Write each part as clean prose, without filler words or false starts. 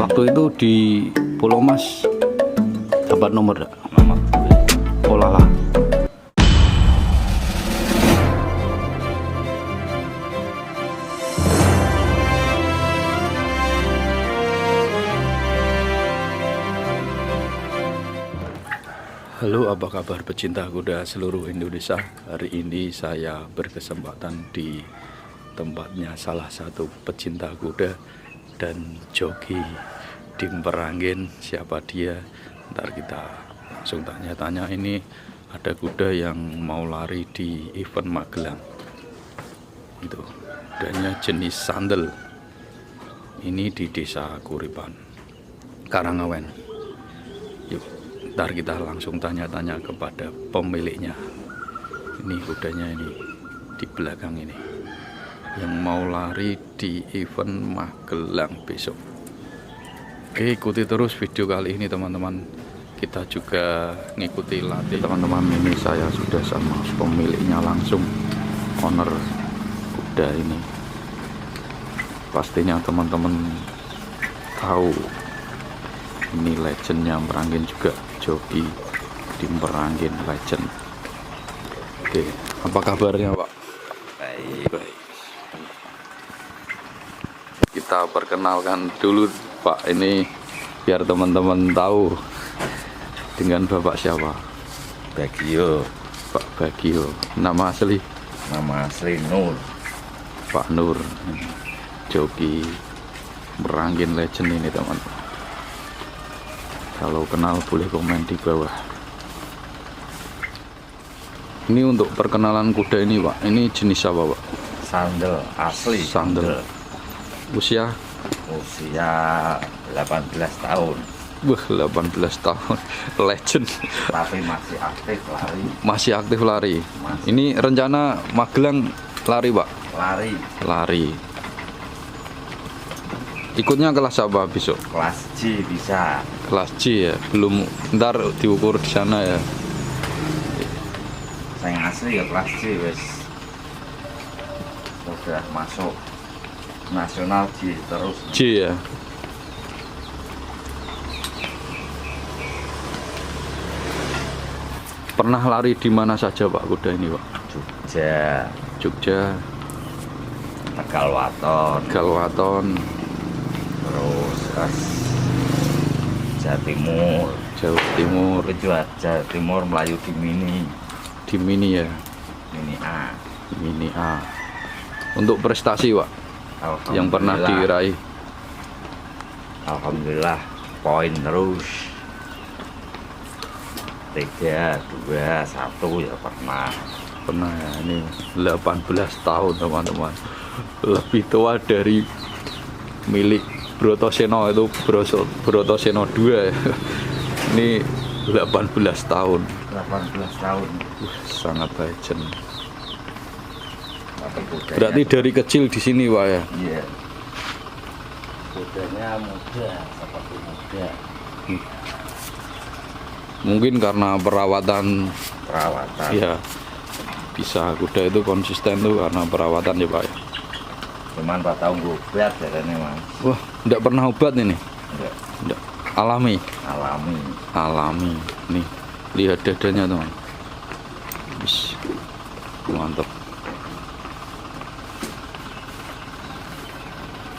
Waktu itu di Pulau Mas dapat nomor gak? Nomor Olah lah. Halo, apa kabar pecinta kuda seluruh Indonesia? Hari ini saya berkesempatan di tempatnya salah satu pecinta kuda dan joki di Meranggen. Siapa dia? Ntar kita langsung tanya-tanya. Ini ada kuda yang mau lari di event Magelang. Itu kudanya jenis sandal. Ini di Desa Kuripan, Karangawen. Yuk, ntar kita langsung tanya-tanya kepada pemiliknya. Ini kudanya ini di belakang ini yang mau lari di event Magelang besok. Oke, ikuti terus video kali ini teman-teman. Kita juga ngikuti latih teman-teman. Ini saya sudah sama pemiliknya langsung, owner kuda ini. Pastinya teman-teman tahu ini legendnya Meranggen juga, joki di Meranggen legend. Oke, apa kabarnya Pak? Baik. Kita perkenalkan dulu Pak, ini biar teman-teman tahu dengan Bapak siapa. Bagio. Pak Bagio. Nama asli? Nama asli Nur. Pak Nur. Joki Meranggen legend ini teman-teman. Kalau kenal boleh komen di bawah. Ini untuk perkenalan kuda ini Pak. Ini jenis apa Pak? Sandal asli. Sandal. Usia 18 tahun. Wah, 18 tahun. Legend. Tapi masih aktif lari. Masih aktif lari. Masih. Ini rencana Magelang lari Pak? Lari. Ikutnya kelas apa besok? Kelas G bisa. Kelas G ya. Belum, ntar diukur di sana ya. Saya asli ya kelas G wes. Udah masuk nasional G terus. G ya. Pernah lari di mana saja Pak kuda ini Pak? Jogja, Tegalwaton, terus Jawa Timur. Tapi Jawa Timur Melayu di Mini ya. Mini A. Untuk prestasi Pak yang pernah diraih? Alhamdulillah poin terus. 3, 2, 1 ya pernah Ya. Ini 18 tahun teman-teman. Lebih tua dari milik Brotoseno itu, Brotoseno 2 ya. Ini 18 tahun. 18 tahun. Sangat legend. Tapi kudanya, Berarti dari kecil di sini Pak ya? iya. Kudanya muda, seperti muda. Mungkin karena perawatan ya, bisa kuda itu konsisten tuh karena perawatan ya Pak ya. Cuman 4 tahun obat jadinya Mas. Wah, enggak pernah obat ini? Enggak. Alami. Alami. Nih, lihat dadanya teman. Wis, mantap.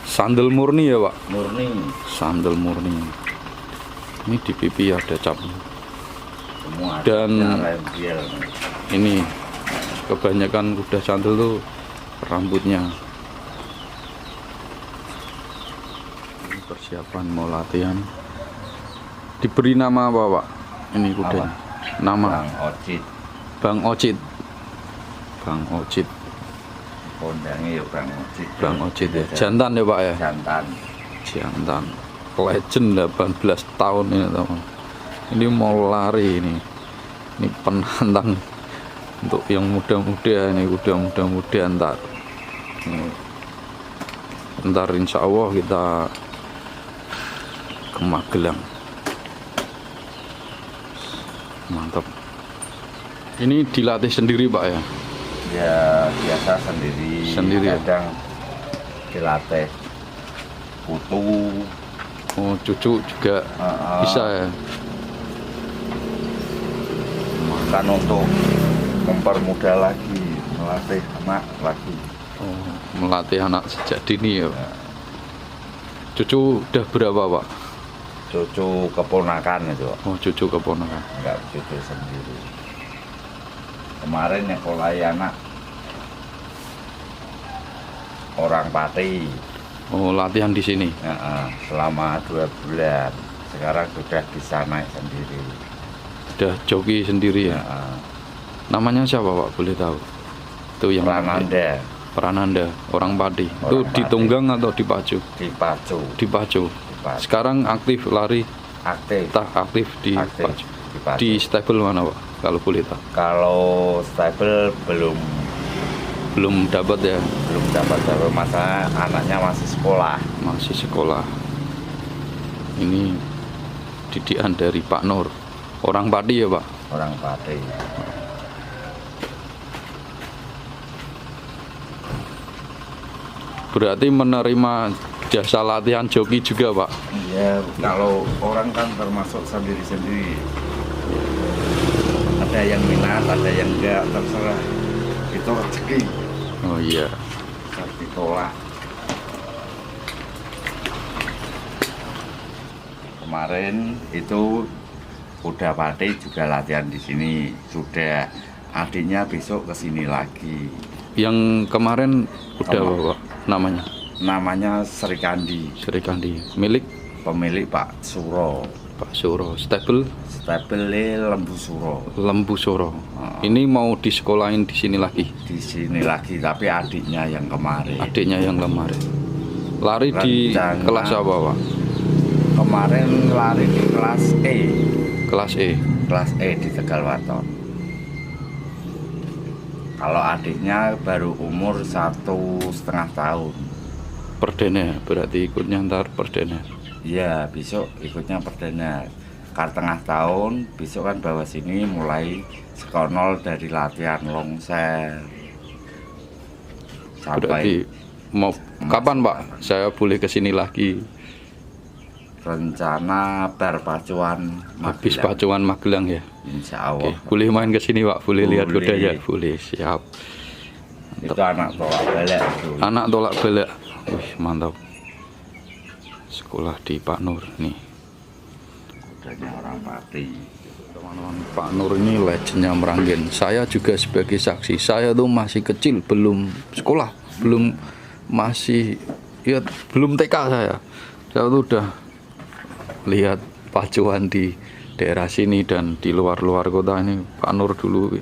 Sandal murni ya Pak? Murni. Sandal murni. Ini di pipi ada cap. Semua Dan rembel. ini kebanyakan kuda sandal tuh rambutnya. Ini persiapan mau latihan. Diberi nama apa Pak? Ini kudanya. Nama Bang Ocit. Bang Ocit. Kondangnya ya Bang Ocit ya. Jantan ya Pak ya? Jantan. Legend 18 tahun ini teman. Ini mau lari ini. Ini penantang untuk yang muda-muda ini, kuda muda-muda ntar. Ntar insya Allah kita ke Magelang. Mantap. Ini dilatih sendiri Pak ya? Ya biasa sendiri. Sendiri ya? Kadang dilatih putu. Oh, cucu juga bisa ya? Kan untuk mempermudah lagi, melatih anak lagi. Oh, melatih anak sejak dini ya? Cucu udah berapa, Pak? Cucu keponakan itu, Oh, cucu keponakan. enggak cucu sendiri. Kemarin nyekolai anak orang Pati. Oh, latihan di sini. Selama 2 bulan. Sekarang sudah bisa naik sendiri. Udah joki sendiri ya? Namanya siapa, Pak? Boleh tahu? Itu yang Prananda Prananda, orang Pati. Itu Orang di Pati. tunggang atau di pacu? dipacu. Di pacu. Sekarang aktif lari, Aktif. tak aktif di Aktif. pacu. Dipacu. Di stable mana, Pak? Kalau boleh tahu. Kalau stable belum Dapat ya? dapat masa anaknya masih sekolah. Masih sekolah. Ini didikan dari Pak Nur. Orang Pati ya, Pak? Orang Pati. Berarti menerima jasa latihan joki juga, Pak? Iya, kalau orang kan termasuk sendiri-sendiri. Ada yang minat, ada yang enggak, terserah. Itu rezeki, Oh iya. bisa ditolak. Kemarin itu udah Pati juga latihan di sini. Sudah, adiknya besok ke sini lagi. Yang kemarin udah Kemar- apa, Pak? Namanya? Namanya Sri Kandi, Sri Kandi. Milik pemilik Pak Suro. Pak Suro. Stable Stable Lembu Suro. Lembu Suro. Ini mau disekolahin di sini lagi. Di sini lagi, tapi adiknya yang kemarin. Adiknya yang kemarin. Lari di Rencana- kelas apa, Pak? Kemarin lari di kelas E. Kelas E. Kelas E di Tegalwaton. Kalau adiknya baru umur 1,5 tahun. Perdana, berarti ikutnya ntar perdana. Iya, besok ikutnya perdana. Tengah tahun, besok kan bawa sini mulai sekonol dari latihan longser. Berarti Sampai mau kapan, Pak? Saya boleh ke sini lagi. rencana perpacuan Habis Magelang. pacuan Magelang ya. Insya Oke, Allah. boleh main ke sini, Pak? Boleh lihat Boleh. kudanya? Boleh, siap. Itu anak tolak balik itu. Anak tolak balik. Wih, mantap. Sekolah di Pak Nur nih. Kudanya orang Pati. Teman-teman, Pak Nur ini legendnya Meranggen. Saya juga sebagai saksi. Saya tuh masih kecil, belum sekolah, masih ya belum TK saya. Saya tuh udah lihat pacuan di daerah sini dan di luar-luar kota ini. Pak Nur dulu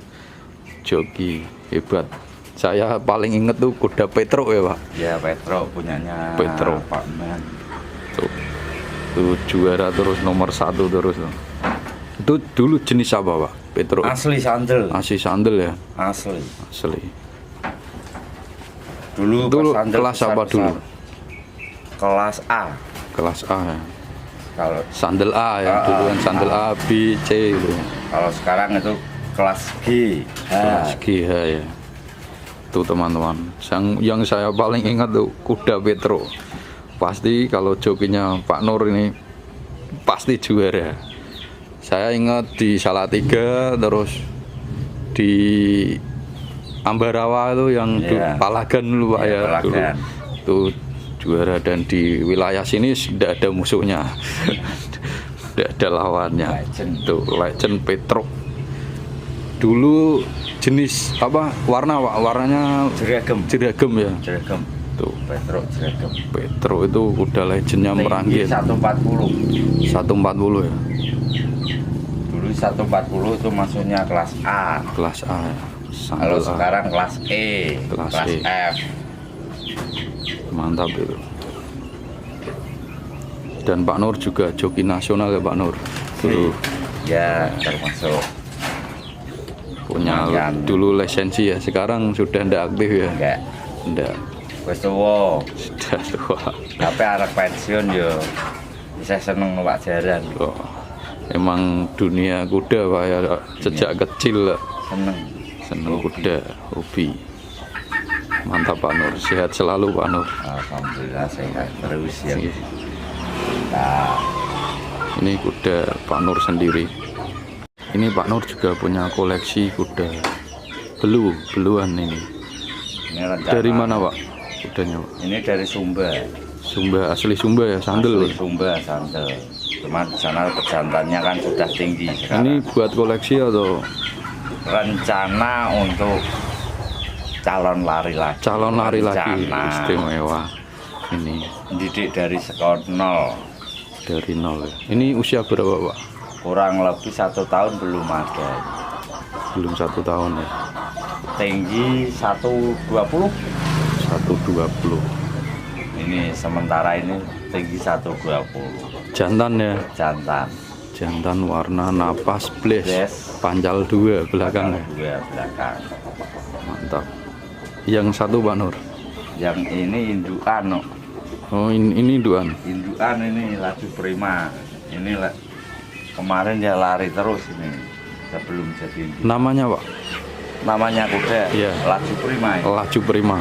joki hebat. Saya paling inget tuh kuda Petro ya, Pak. Ya Petro punyanya Petro. Pak Men. Tuh juara terus nomor 1 terus. Itu dulu jenis apa, Pak? Petro. Asli sandel. Masih sandel ya, Asli. asli. Dulu Itu pas sandel kelas apa besar-besar. dulu? Kelas A. Kelas A ya. Kalau Sandel A ya, dulu kan sandel A, B, C gitu. kalau sekarang itu kelas G. Kelas G ya. Tuh teman-teman, yang saya paling ingat tuh kuda Petro. Pasti kalau jokinya Pak Nur ini pasti juara. Saya ingat di Salatiga, terus di Ambarawa itu yang Iya. Palagan dulu, Pak Iya, ya dulu. Palagan. Itu juara, dan di wilayah sini tidak ada musuhnya. Tidak ada lawannya. Legend. Tuh legend Petro. Dulu jenis apa? Warna, Pak? Warnanya Jeragem. jeragem ya. Jeragem. Tuh Petro jeragem. Petro itu udah legendnya Meranggen. 140. 140 ya. Dulu 140 itu masuknya kelas A. Kelas A ya. Kalau Sandel A. sekarang kelas E, Kelas kelas E. F. Mantap itu. Dan Pak Nur juga joki nasional ya, Pak Nur. Dulu Ya termasuk. punya Lumayan. dulu lisensi ya. Sekarang sudah tidak aktif ya. Enggak. Tidak. Wes tuwa. Sudah tua. Tapi arek pensiun yo. Bisa seneng numpak jaran. Oh, emang dunia kuda, Pak ya. Sejak kecil Seneng. seneng kuda, hobi. Mantap Pak Nur, sehat selalu Pak Nur. Alhamdulillah sehat terus ya. Nah, Ini kuda Pak Nur sendiri. Ini Pak Nur juga punya koleksi kuda beluan ini. ini rencana, Dari mana Pak kudanya Pak? Ini dari Sumba. Sumba, asli Sumba ya, Sandel. Asli Sumba Sandel. Cuma di sana pejantannya kan sudah tinggi sekarang. Ini buat koleksi atau Rencana untuk calon lari lagi. calon lari lagi? Rencana. Istimewa. Ini Didik dari skor 0. dari nol ya. Ini usia berapa Pak? Kurang lebih 1 tahun belum ada. Belum 1 tahun ya. Tinggi 120. 120. Ini sementara ini tinggi 120. Jantan ya. Jantan. Jantan warna napas bles. Bles. Panjal 2 belakang ya. Dua belakang. Mantap. Yang satu Pak Nur. Yang ini indukan. No. Oh ini duan. Indukan ini laju prima. Ini kemarin dia lari terus ini sebelum jadi induk. Namanya Pak? Namanya kuda. Iya. Laju prima. Ya. Laju Prima.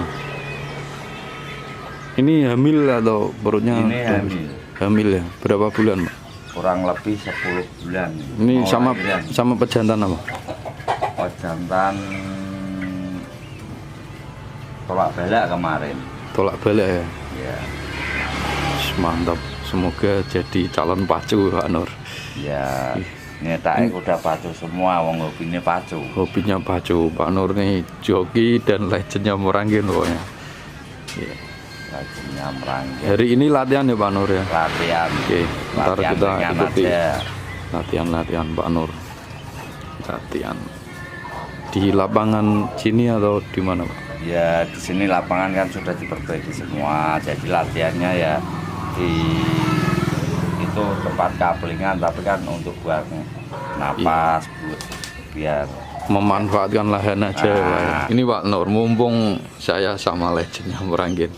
Ini hamil atau perutnya? Ini hamil. Hamil ya. Berapa bulan Pak? Kurang lebih 10 bulan. Ini Mau sama lahiran. sama pejantan apa? Oh, jantan tolak bala kemarin. Tolak balik ya. Ya. Mantap. Semoga jadi calon pacu Pak Nur. Ya. Ini tak udah pacu semua, wong hobinya pacu. Hobinya pacu. Pak Nur nih joki dan legendnya Meranggen pokoknya. Ya. Lajunya merangkak. Hari ini latihan ya Pak Nur ya. Latihan. Oke, ntar Latihan kita ringan ikuti aja. latihan Pak Nur. Latihan di lapangan sini atau di mana Pak? Ya di sini lapangan kan sudah diperbaiki semua, jadi latihannya ya di itu tempat kablingan, tapi kan untuk buat napas, biar Memanfaatkan lahan aja Pak ya. Ini Pak Nur, mumpung saya sama legendnya Meranggen,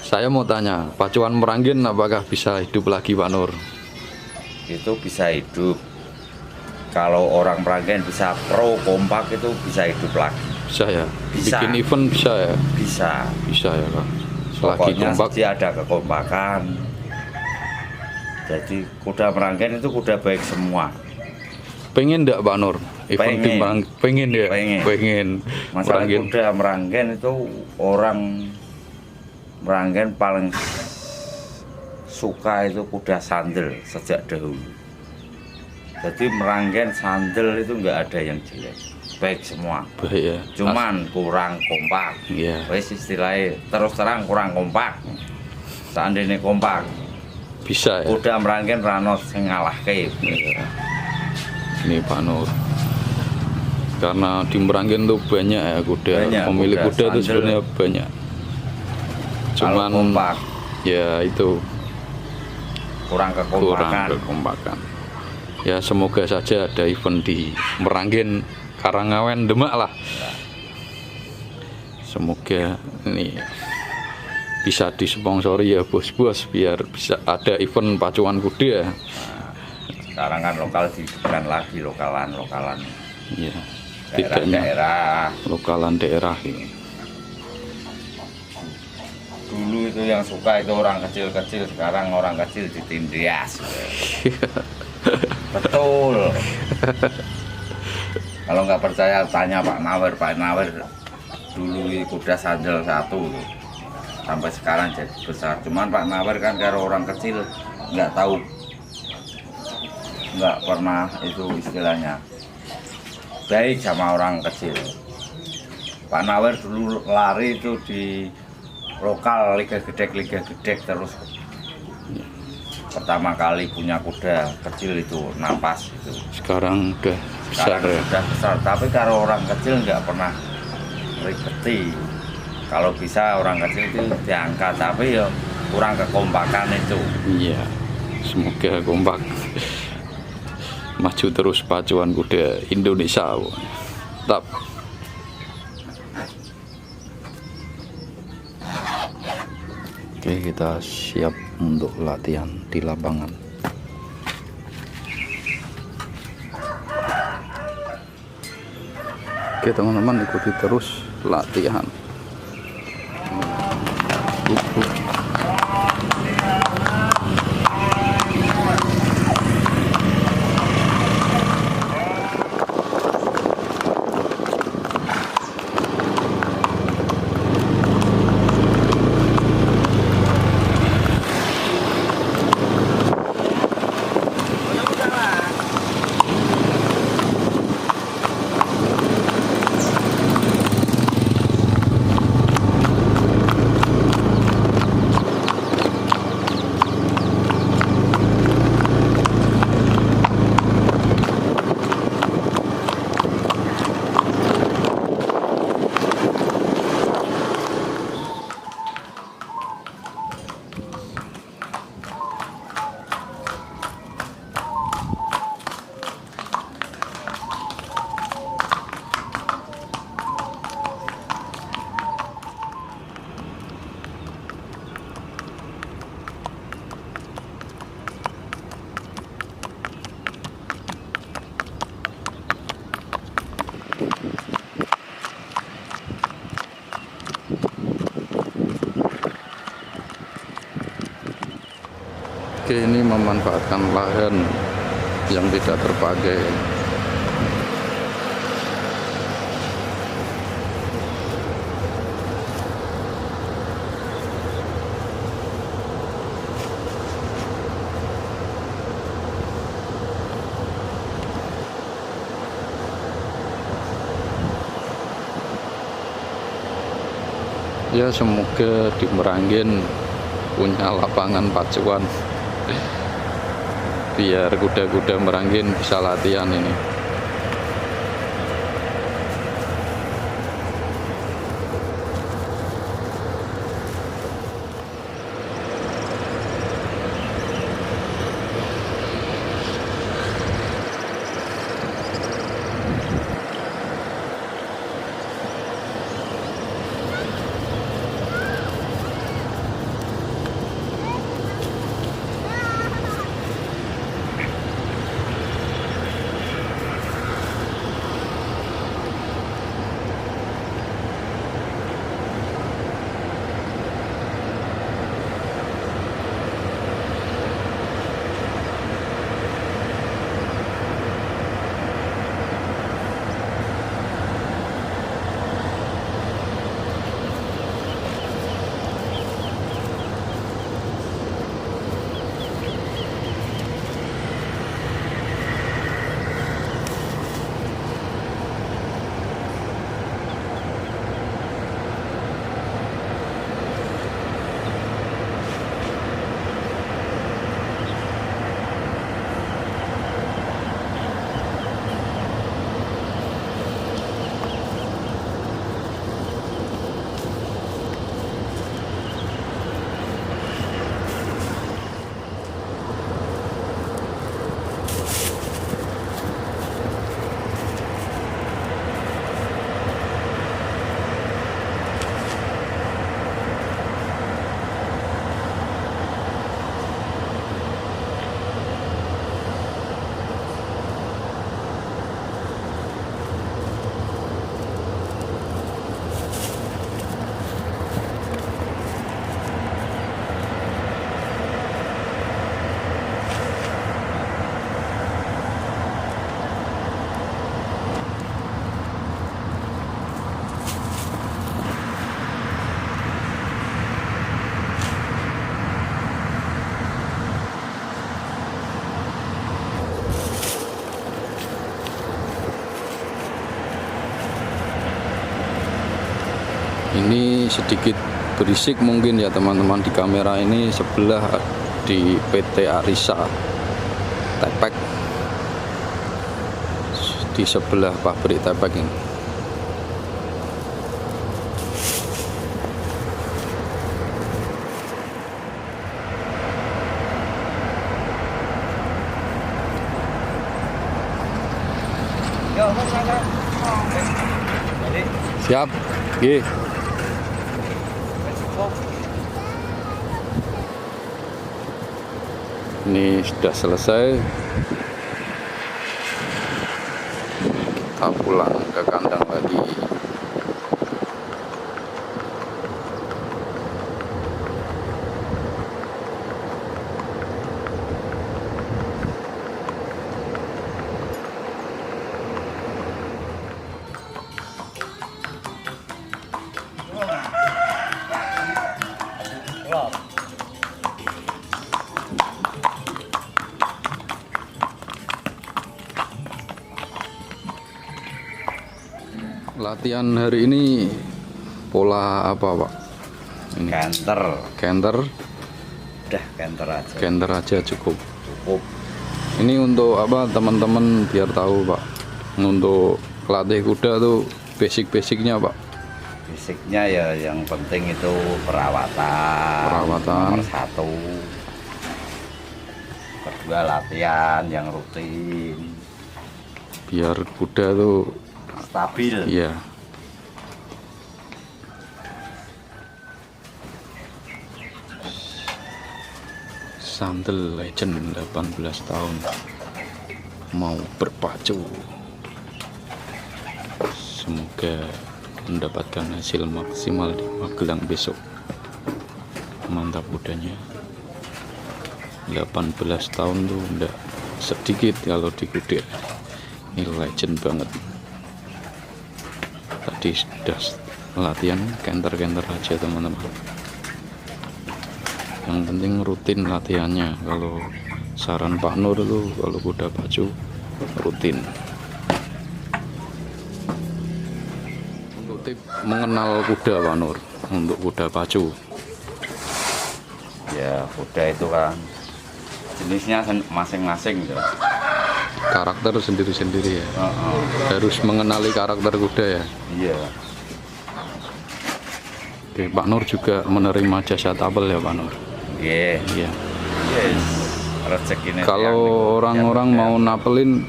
saya mau tanya, pacuan Meranggen apakah bisa hidup lagi Pak Nur? itu bisa hidup. Kalau orang Meranggen bisa pro kompak itu bisa hidup lagi. Bisa ya? Bisa. Bikin event bisa ya? Bisa. Bisa ya Pak. Selagi Pokoknya kompak. dia ada kekompakan. Jadi kuda Meranggen itu kuda baik semua. Pengen enggak Pak Nur? Event di Meranggen. Pengen ya? Pengen. Masalah Meranggen. kuda Meranggen itu orang Meranggen paling suka itu kuda sandel sejak dahulu. Jadi Meranggen sandel itu nggak ada yang jelek, baik semua. Baik ya. Cuman kurang kompak. Iya. Wes istilahnya terus terang kurang kompak. Seandainya kompak, Bisa ya. kuda Meranggen rano sing ngalahke. Iya. Ini Pak Nur. Karena di Meranggen tuh banyak ya kuda. Banyak, Pemilik kuda kuda itu sandel. sebenarnya banyak. Kalau Cuman kompak ya itu kurang kurang kekompakan. kekompakan. Ya semoga saja ada event di Meranggen, Karangawen, Demak lah. Semoga ini bisa disponsori ya bos-bos biar bisa ada event pacuan kuda. Sekarang kan lokal dihidupkan lagi, lokalan Ya, tidaknya daerah. lokalan daerah. Dulu itu yang suka itu orang kecil-kecil, sekarang orang kecil ditindas. Betul. Kalau nggak percaya tanya Pak Nawer. Pak Nawer dulu kuda sandal 1 tuh. Sampai sekarang jadi besar. Cuman Pak Nawer kan kalau orang kecil nggak tahu, nggak pernah itu istilahnya baik sama orang kecil. Pak Nawer dulu lari itu di lokal liga gedek terus. Pertama kali punya kuda kecil itu napas itu. Sekarang udah besar Sekarang ya. sudah besar, tapi kalau orang kecil nggak pernah ribeti. Kalau bisa orang kecil itu diangkat, tapi ya kurang kekompakan itu. Iya, semoga kompak. Maju terus pacuan kuda Indonesia. Tetap. Oke, kita siap untuk latihan di lapangan. Oke teman-teman, ikuti terus latihan. Oke, ini memanfaatkan lahan yang tidak terpakai. Ya, semoga di Meranggen punya lapangan pacuan biar kuda-kuda Meranggen bisa latihan ini. Ini sedikit berisik mungkin ya teman-teman, di kamera ini sebelah di PT Arisa Tepek, di sebelah pabrik Tepek ini. Siap, G. Ini sudah selesai, kita pulang ke kandang lagi. Latihan hari ini pola apa Pak? Ini Canter. canter, Udah canter aja. canter aja cukup. Cukup. Ini untuk apa teman-teman biar tahu Pak. Untuk latih kuda tuh basic-basicnya Pak. Fisiknya ya yang penting itu perawatan. Perawatan. Nomor 1. Kedua latihan yang rutin. Biar kuda tuh Stabil. iya. Sandel Legend 18 tahun mau berpacu. Semoga mendapatkan hasil maksimal di Magelang besok. Mantap kudanya. 18 tahun tuh enggak sedikit kalau di kuda. Ini legend banget. Tadi sudah latihan canter-canter aja teman-teman. Yang penting rutin latihannya. Kalau saran Pak Nur itu kalau kuda pacu rutin. Untuk tip mengenal kuda Pak Nur untuk kuda pacu. Ya kuda itu kan jenisnya masing-masing gitu. Karakter sendiri-sendiri ya. Harus mengenali karakter kuda ya. Iya. Oke, Pak Nur juga menerima jasa tabel ya Pak Nur. Iya. Iya. Yes. Rezekinya Kalau orang-orang mau napelin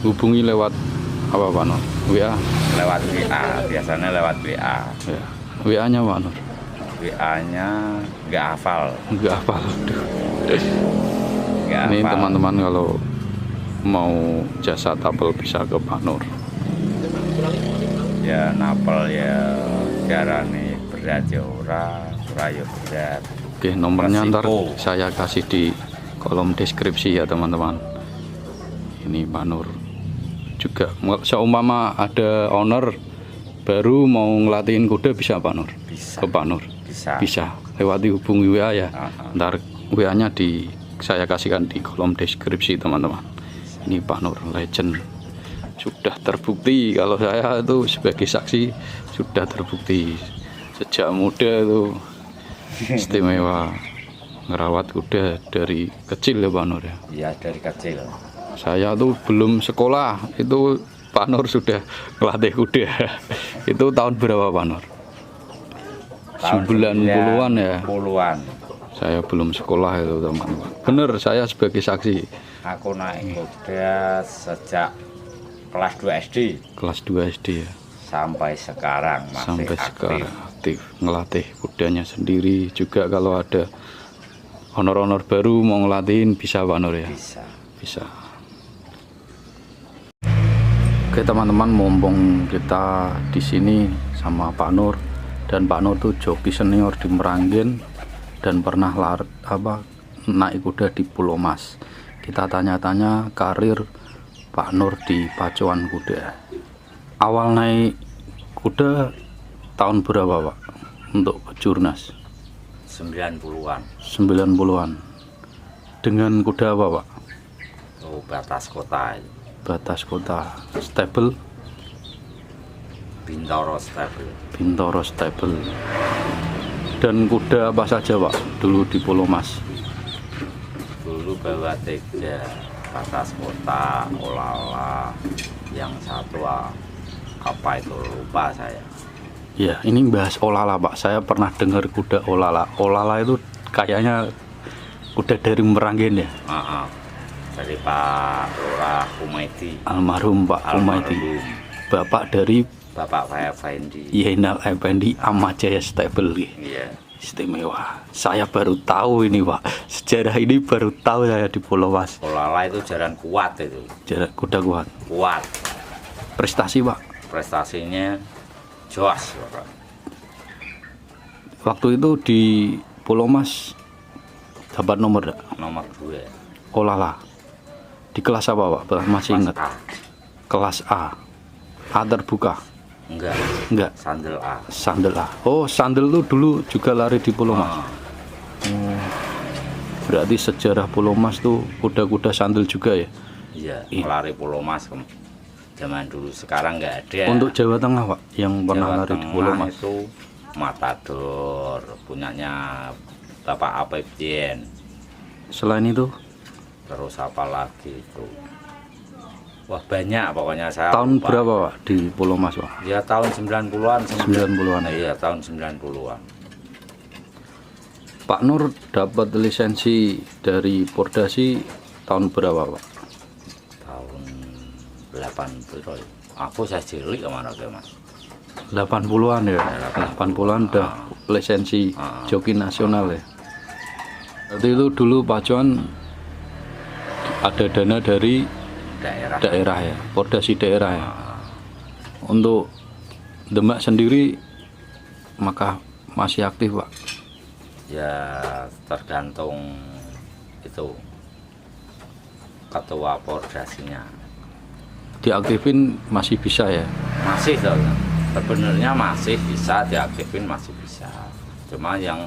hubungi lewat apa Pak Nur? WA. lewat WA, biasanya lewat WA. Ya. WA-nya Pak Nur. WA-nya nggak hafal. Enggak hafal. Aduh. Nggak Ini hafal. teman-teman kalau mau jasa tabel bisa ke Pak Nur. Ya napel ya jarane berat ya ora ya berat. Oke, nomornya ntar Resiko. saya kasih di kolom deskripsi ya teman-teman. Ini Pak Nur juga seumpama ada owner baru mau ngelatihin kuda bisa Pak Nur Bisa. ke Pak Nur Bisa. bisa lewati hubungi WA ya. Ah. Ntar WA-nya di saya kasihkan di kolom deskripsi teman-teman. Ini Pak Nur legend, sudah terbukti. Kalau saya itu sebagai saksi sudah terbukti sejak muda itu istimewa ngerawat kuda dari kecil ya Pak Nur ya. Iya dari kecil. Saya tuh belum sekolah itu Pak Nur sudah ngelatih kuda. Itu tahun berapa Pak Nur? 90-an ya. 90-an. Saya belum sekolah itu teman-teman. Bener, saya sebagai saksi. Aku naik kuda sejak kelas 2 SD Kelas 2 SD ya. sampai sekarang masih Sampai aktif. sekarang aktif ngelatih kudanya sendiri. Juga kalau ada honor-honor baru mau ngelatihin bisa Pak Nur ya. Bisa. Bisa. Oke teman-teman, mumpung kita di sini sama Pak Nur, dan Pak Nur tuh joki senior di Meranggen dan pernah naik kuda di Pulau Mas. Kita tanya-tanya karir Pak Nur di pacuan kuda. Awal naik kuda tahun berapa Pak untuk Kejurnas? 90-an. 90-an. Dengan kuda apa Pak? Oh, batas kota itu. Batas kota. Stable Bintaro Stable. Bintaro Stable. Dan kuda apa saja Pak dulu di Pulau Mas? Dulu bawa 3 batas kota, olala, yang satu apa itu lupa saya. Ya, ini bahas olala Pak. Saya pernah dengar kuda olala. Olala itu kayaknya kuda dari Meranggen ya. Dari Pak Lurah Kumaiti. Almarhum Pak Kumaiti. Bapak dari Bapak Effendi. Yenal Effendi Amajaya Stable. Iya. Istimewa. Saya baru tahu ini Pak. Sejarah ini baru tahu saya di Pulau Mas. Olala itu jaran kuat itu. Jarak kuda kuat. Kuat. Prestasi Pak. Prestasinya jelas, Bapak. Waktu itu di Pulau Mas dapat nomor enggak? Nomor 2. Olala. Di kelas apa Pak? Masih ingat? A. Kelas A. A terbuka. Enggak. Enggak. Sandal A. Sandal A. Oh, sandal tuh dulu juga lari di Pulau Mas. Berarti sejarah Pulau Mas tuh kuda-kuda sandal juga ya? Iya, Iya. lari Pulau Mas. zaman dulu, sekarang nggak ada. Untuk Jawa Tengah Pak yang pernah Jawa lari di Tengah Pulau Mas. itu Matador punyanya Bapak Apipien. Selain itu Terus apa lagi itu? Wah banyak pokoknya saya tahun lupa. berapa Pak di Pulau Mas Pak? Ya tahun 90-an. 90-an. Iya tahun 90-an. Pak Nur dapat lisensi dari Pordasi tahun berapa Pak? Tahun 80. Aku saya cilik kemana ke Mas? 80-an ya. 80-an udah lisensi joki nasional ya. Berarti itu dulu Pacuan ada dana dari daerah ya, Pordasi daerah ya. Untuk Demak sendiri maka masih aktif Pak? Ya tergantung itu ketua Pordasinya. Diaktifin masih bisa ya? Masih tuh, sebenarnya masih bisa diaktifin, masih bisa. Cuma yang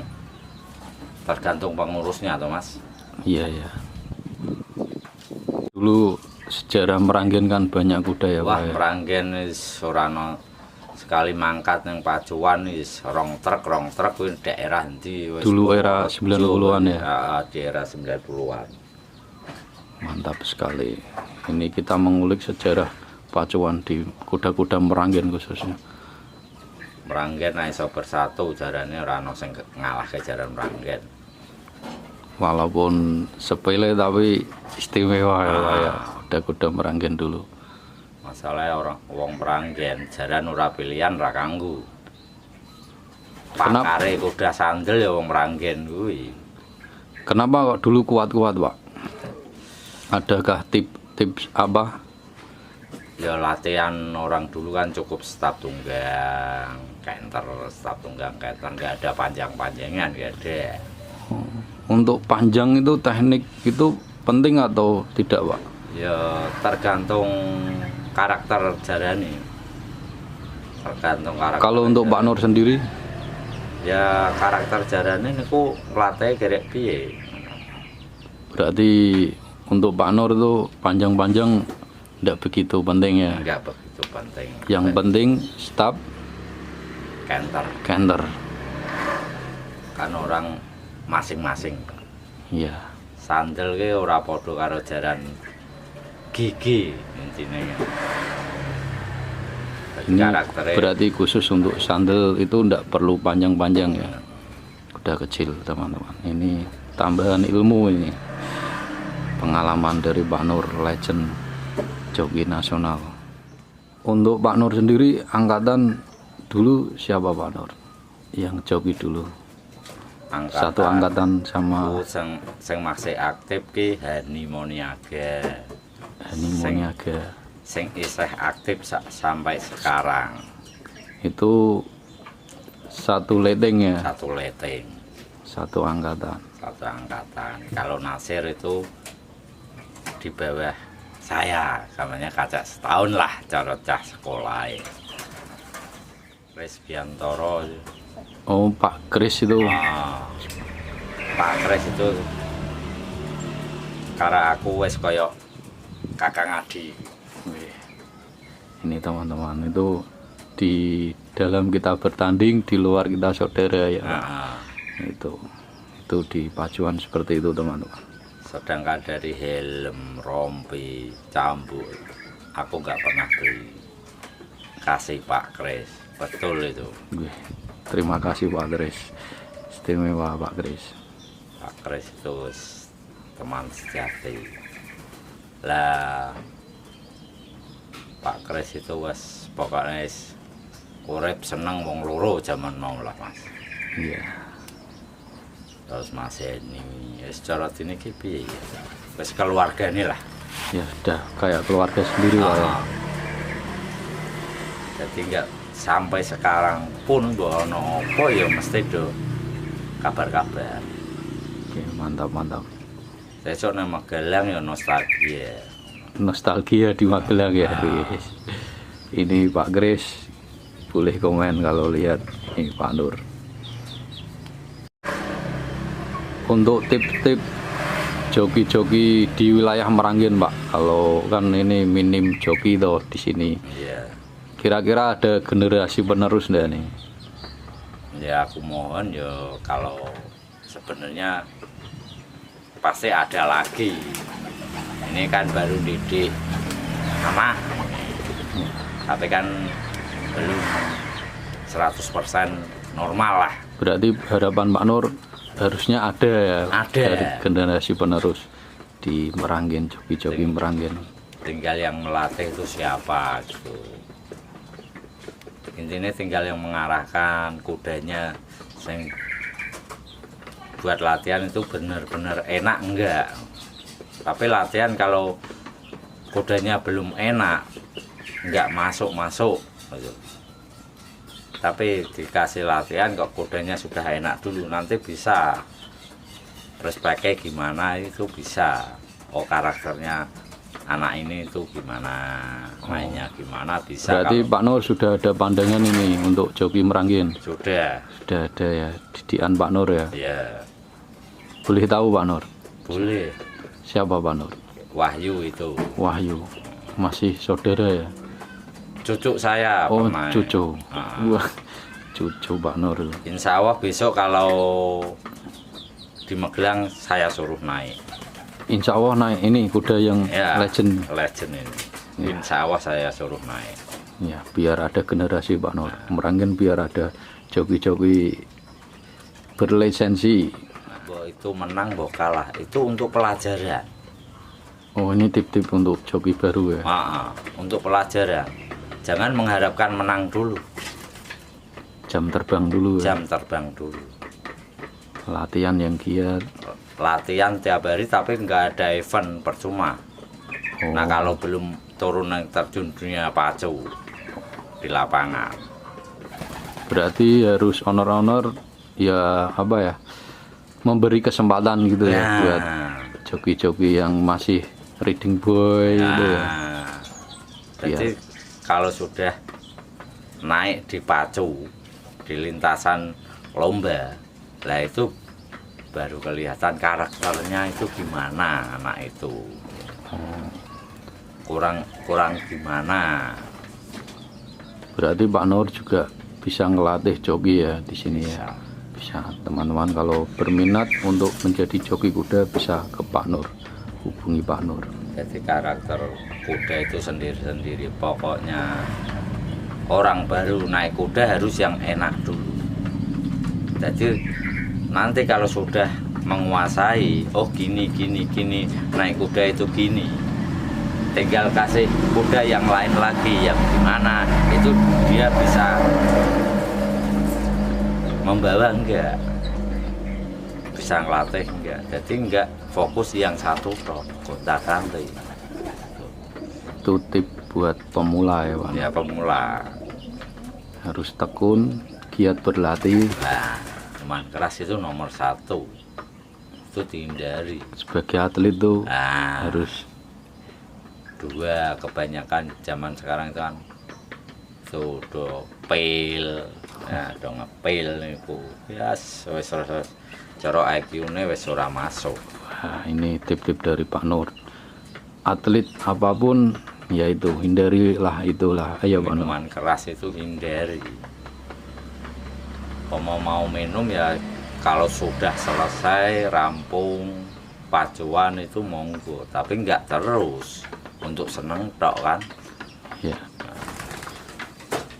tergantung pengurusnya tuh Mas. Iya ya. Dulu sejarah Meranggen kan banyak kuda ya Wah Pak ya? Meranggen wis ora ono sekali mangkat yang Pacuan wis rong truk kuwi daerah endi wis. Dulu era 90-an ya? Di era 90-an. Mantap sekali. Ini kita mengulik sejarah Pacuan di kuda-kuda Meranggen khususnya. Meranggen iso bersatu jarane ora ono sing ngalahke jaran Meranggen. Walaupun sepele tapi istimewa ya Pak ya. Kuda-kuda Meranggen dulu. Masalahnya orang wong Meranggen jaran ora pilihan ra kanggo. Kenapa? Pakare kuda sandel ya wong Meranggen kuwi. Kenapa kok dulu kuat-kuat Pak? Adakah tips apa? Ya latihan orang dulu kan cukup staf tunggang, kenter, staf tunggang kenter, nggak ada panjang-panjangan, nggak ada. Untuk panjang itu teknik itu penting atau tidak Pak? Ya tergantung karakter jarane. Tergantung karakter. Kalau untuk Pak Nur sendiri? Ya karakter jarane niku latih gerek piye. Berarti untuk Pak Nur itu panjang-panjang tidak begitu penting ya? Enggak begitu penting. Yang penting staf kenter. canter. Kan orang masing-masing. Iya. Sandel ki ora padha karo jaran gigi intine. Ini Karakternya berarti khusus untuk sandal itu tidak perlu panjang-panjang ya? Kuda kecil teman-teman. Ini tambahan ilmu ini. Pengalaman dari Pak Nur, legend joki nasional. Untuk Pak Nur sendiri angkatan dulu siapa Pak Nur? Yang joki dulu. Satu angkatan sama sing masih aktif ki Hani Moniaga. Hani Moniaga. Sing isih aktif sampai sekarang. Itu satu leteng ya? Satu leteng. Satu angkatan. Satu angkatan. Kalau Nasir itu di bawah saya, namanya kaca setahun lah cara cah sekolah. Kris Biantoro. Oh Pak Kris itu. Pak Kris itu karena aku wes koyok kakang Adi. Ini teman-teman itu di dalam kita bertanding, di luar kita saudara ya. Itu di Pacuan seperti itu teman-teman. Sedangkan dari helm, rompi, cambuk aku nggak pernah beli. Kasih Pak Kris, betul itu. Terima kasih Pak Kris, istimewa Pak Kris. Pak Kris itu teman sejati. Lah Pak Kris itu wes pokoknya urip seneng wong loro zaman mau lah Mas. Iya. Terus Mas ini secara ini piye ya? Wes keluarga ini lah. Ya sudah kayak keluarga sendiri lah ya. Jadi enggak sampai sekarang pun ono apa ya mesti do kabar-kabar. Oke, mantap. Sesuk nang Magelang ya Nostalgia di Magelang ya. Ini Pak Kris boleh komen kalau lihat ini Pak Nur. Untuk tips-tips joki-joki di wilayah Meranggen, Pak. Kalau kan ini minim joki tuh di sini. Iya. Kira-kira ada generasi penerus nggak nih? Ya aku mohon ya kalau sebenarnya pasti ada lagi. Ini kan baru didik sama, tapi kan belum 100% normal lah. Berarti harapan Pak Nur harusnya ada ya Ada. dari generasi penerus di Meranggen, joki-joki Meranggen. Tinggal yang melatih itu siapa gitu. Intinya tinggal yang mengarahkan kudanya, sing buat latihan itu benar-benar enak enggak. Tapi latihan kalau kudanya belum enak, enggak masuk-masuk gitu. Tapi dikasih latihan kok kudanya sudah enak dulu, nanti bisa respeknya gimana itu bisa. Oh karakternya anak ini itu gimana, mainnya gimana bisa. Berarti kalau Pak Nur sudah ada pandangan ini untuk joki Meranggen. sudah Sudah ada ya didikan Pak Nur ya. ya Boleh tahu Pak Nur? boleh. Siapa Pak Nur? Wahyu itu Wahyu. Masih saudara ya? cucu saya Oh, pemain. cucu. Ah. Wah, cucu Pak Nur. Insya Allah besok kalau di Magelang saya suruh naik Insya Allah naik ini kuda yang ya, legend. legend ini. Ya. Insya Allah saya suruh naik. Ya, biar ada generasi Pak Nur. Meranggen biar ada joki-joki berlisensi. Bahwa itu menang, bahwa kalah itu untuk pelajaran. Oh, ini tip-tip untuk joki baru ya. Untuk pelajaran. Jangan mengharapkan menang dulu, Jam terbang dulu ya. jam terbang dulu. Latihan yang giat. Latihan tiap hari tapi nggak ada event, percuma. Oh, Nah kalau belum turun yang terjun dunia pacu di lapangan. berarti harus honor-honor ya apa ya? Memberi kesempatan gitu ya buat Nah, joki-joki yang masih reading boy gitu ya. nah, jadi kalau sudah naik di pacu di lintasan lomba, lah itu baru kelihatan karakternya itu gimana anak itu. Kurang gimana. Berarti Pak Nur juga bisa ngelatih joki ya di sini ya. Bisa teman-teman kalau berminat untuk menjadi joki kuda bisa ke Pak Nur, hubungi Pak Nur. Jadi karakter kuda itu sendiri-sendiri. Pokoknya orang baru naik kuda harus yang enak dulu. Jadi nanti kalau sudah menguasai, oh gini naik kuda itu gini, tinggal kasih kuda yang lain lagi yang gimana, itu dia bisa membawa enggak, bisa ngelatih enggak. Jadi enggak fokus yang satu toh, gonta ganti. Itu tip buat pemula ya Pak. Ya pemula. Harus tekun, giat berlatih. Nah, cuman keras itu nomor 1, itu dihindari. Sebagai atlet tuh Nah, harus 2 kebanyakan zaman sekarang itu kan tuh do pil, nah do ngepil niku, ya wis cara IQ-ne wis ora masuk. Wah, ini tip-tip dari Pak Nur. Atlet apapun yaitu hindarilah itulah. Ayo Pak Nur. Minuman keras itu hindari. Mau minum ya kalau sudah selesai rampung pacuan itu monggo, tapi enggak terus untuk seneng tok kan. Ya.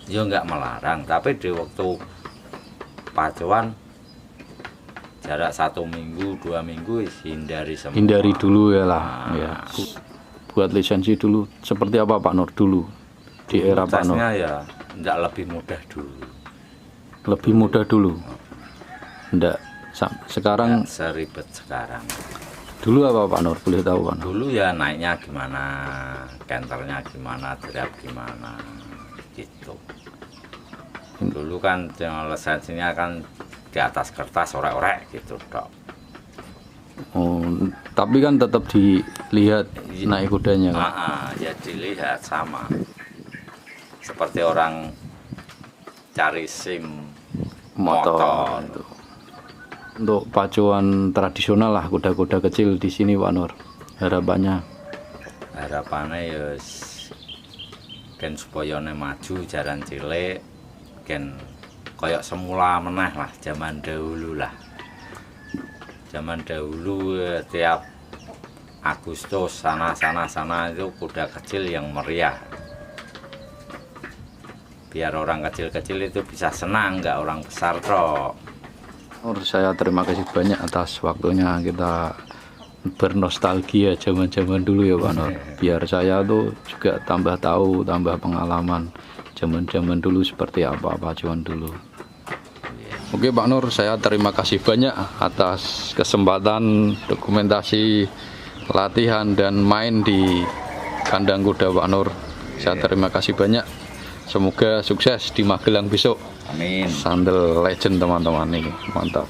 Ya enggak melarang, tapi di waktu pacuan jarak 1 minggu 2 minggu hindari semua. Hindari dulu ya lah. Nah, Ya. Buat lisensi dulu seperti apa Pak Nur dulu di era Pak Nur? prosesnya ya enggak lebih mudah dulu. Lebih mudah dulu. Enggak sekarang. Enggak seribet sekarang. Dulu apa Pak Nur? Boleh tahu Pak Nur? Dulu ya naiknya gimana, kenternya gimana, derap gimana, gitu. Dulu kan lisensinya kan di atas kertas orek-orek gitu dok. Oh, tapi kan tetap dilihat naik kudanya kan? Ya dilihat sama. Seperti orang cari SIM Motor motor. itu. Untuk pacuan tradisional lah kuda-kuda kecil di sini Pak Nur. Harapannya ya ken supaya maju jaran cilik ken koyok semula meneh lah zaman dahulu lah. Zaman dahulu tiap Agustus sana itu kuda kecil yang meriah. Biar orang kecil-kecil itu bisa senang, nggak orang besar toh. Nur, saya terima kasih banyak atas waktunya kita bernostalgia zaman-zaman dulu ya Pak Nur. Biar saya tuh juga tambah tahu, tambah pengalaman zaman-zaman dulu seperti apa pacuan dulu. Oke Pak Nur, saya terima kasih banyak atas kesempatan dokumentasi latihan dan main di kandang kuda Pak Nur. Saya terima kasih banyak. Semoga sukses di Magelang besok. Amin. Sandal legend teman-teman ini, mantap.